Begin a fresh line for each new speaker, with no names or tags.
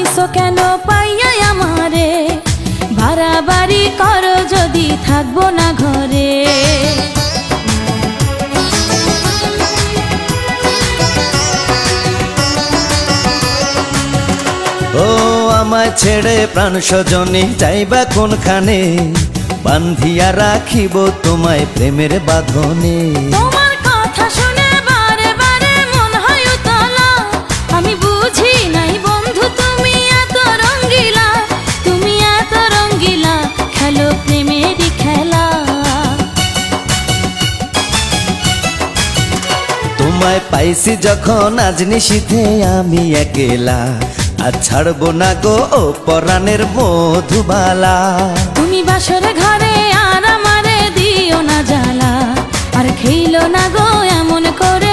পাইছো কেন পাইয়া আমারে, বাড়াবাড়ি করো যদি থাকবো না ঘরে।
ও আমায় ছেড়ে প্রাণ স্বজনে যাইবা কোনখানে, বান্ধিয়া রাখিব তোমায় প্রেমের বাঁধনে।
তোমার কথা শুনে বারে বারে মন হয় উতলা, আমি বুঝি নাই বন্ধু তুমি এত রঙ্গিলা, তুমি এত রঙ্গিলা, খেলো প্রেমেরই খেলা।
তোমায় পাইছি যখন আজ নিশীথে আমি একেলা, আর ছাড়বো না গো ও পরাণের মধুবালা।
তুমি বাসর ঘরে আর আমারে দিও না জ্বালা, আর খেইলো না গো এমন করে